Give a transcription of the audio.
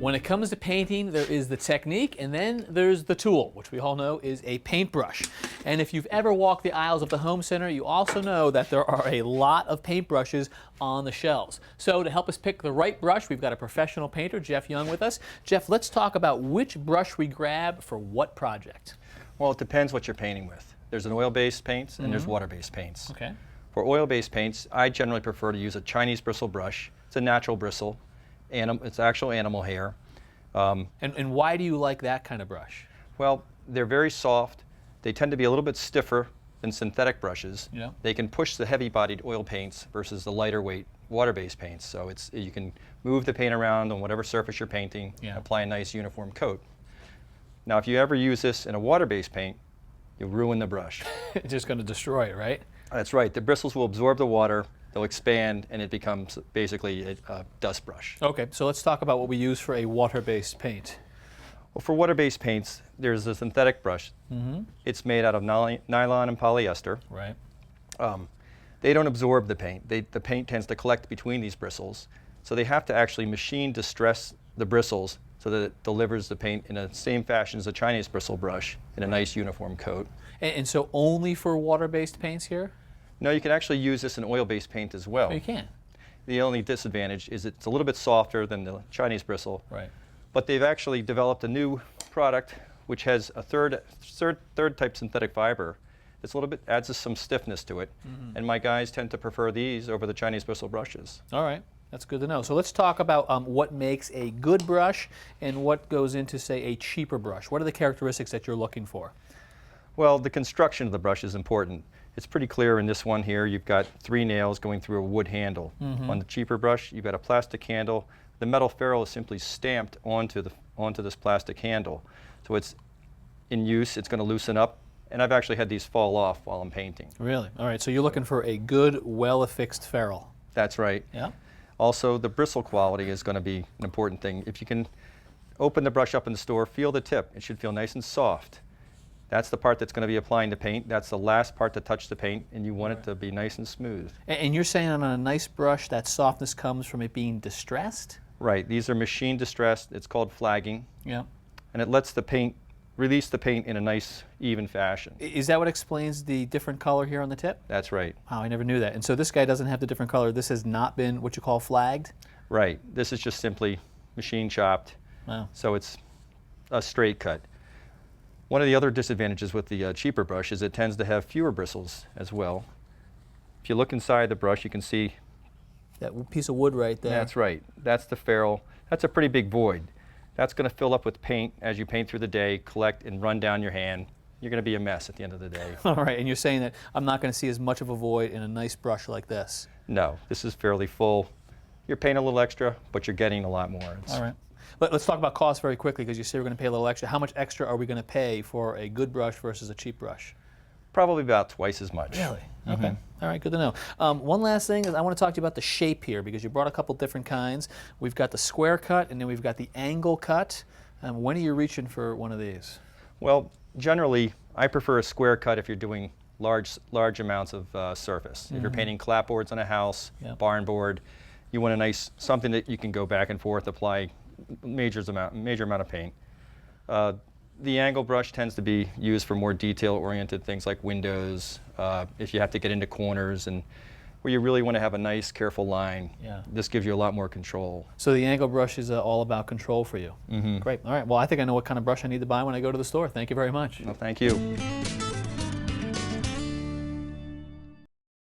When it comes to painting, there is the technique, and then there's the tool, which we all know is a paintbrush. And if you've ever walked the aisles of the home center, you also know that there are a lot of paintbrushes on the shelves. So to help us pick the right brush, we've got a professional painter, Jeff Young, with us. Jeff, let's talk about which brush we grab for what project. Well, it depends what you're painting with. There's an oil-based paints and there's water-based paints. Okay. For oil-based paints, I generally prefer to use a Chinese bristle brush. It's a natural bristle. It's actual animal hair. And why do you like that kind of brush? Well, they're very soft. They tend to be a little bit stiffer than synthetic brushes. Yeah. They can push the heavy-bodied oil paints versus the lighter weight water-based paints. So you can move the paint around on whatever surface you're painting, apply a nice uniform coat. Now, if you ever use this in a water-based paint, you'll ruin the brush. It's just going to destroy it, right? That's right. The bristles will absorb the water. They'll expand, and it becomes basically a dust brush. Okay, so let's talk about what we use for a water-based paint. Well, for water-based paints, there's a synthetic brush. It's made out of nylon and polyester. Right. They don't absorb the paint. The paint tends to collect between these bristles, so they have to actually machine distress the bristles so that it delivers the paint in the same fashion as a Chinese bristle brush in a nice uniform coat. And so only for water-based paints here? No, you can actually use this in oil-based paint as well. Oh, you can. The only disadvantage is it's a little bit softer than the Chinese bristle. Right. But they've actually developed a new product which has a third type synthetic fiber. It's a little bit adds some stiffness to it, and my guys tend to prefer these over the Chinese bristle brushes. All right, that's good to know. So let's talk about what makes a good brush and what goes into, say, a cheaper brush. What are the characteristics that you're looking for? Well, the construction of the brush is important. It's pretty clear in this one here. You've got 3 nails going through a wood handle. On the cheaper brush, you've got a plastic handle. The metal ferrule is simply stamped onto this plastic handle. So it's in use, it's going to loosen up. And I've actually had these fall off while I'm painting. Really? All right, so you're looking for a good, well-affixed ferrule. That's right. Yeah. Also, the bristle quality is going to be an important thing. If you can open the brush up in the store, feel the tip. It should feel nice and soft. That's the part that's going to be applying the paint. That's the last part to touch the paint, and you want it to be nice and smooth. And you're saying on a nice brush that softness comes from it being distressed? Right. These are machine distressed. It's called flagging. Yeah. And it lets the paint release the paint in a nice, even fashion. Is that what explains the different color here on the tip? That's right. Wow, I never knew that. And so this guy doesn't have the different color. This has not been what you call flagged? Right. This is just simply machine chopped. Wow. So it's a straight cut. One of the other disadvantages with the cheaper brush is it tends to have fewer bristles as well. If you look inside the brush, you can see that piece of wood right there. That's right. That's the ferrule. That's a pretty big void. That's going to fill up with paint as you paint through the day, collect and run down your hand. You're going to be a mess at the end of the day. All right, and you're saying that I'm not going to see as much of a void in a nice brush like this? No, this is fairly full. You're paying a little extra, but you're getting a lot more. All right. Let's talk about cost very quickly, because you say we're going to pay a little extra. How much extra are we going to pay for a good brush versus a cheap brush? Probably about twice as much. Really? Okay. All right, good to know. One last thing is I want to talk to you about the shape here, because you brought a couple different kinds. We've got the square cut, and then we've got the angle cut. When are you reaching for one of these? Well, generally, I prefer a square cut if you're doing large amounts of surface. If you're painting clapboards on a house, barn board, you want a nice, something that you can go back and forth, apply major amount of paint. The angle brush tends to be used for more detail-oriented things like windows, if you have to get into corners and where you really want to have a nice, careful line. Yeah. This gives you a lot more control. So the angle brush is all about control for you. Mm-hmm. Great. All right. Well, I think I know what kind of brush I need to buy when I go to the store. Thank you very much. Well, thank you.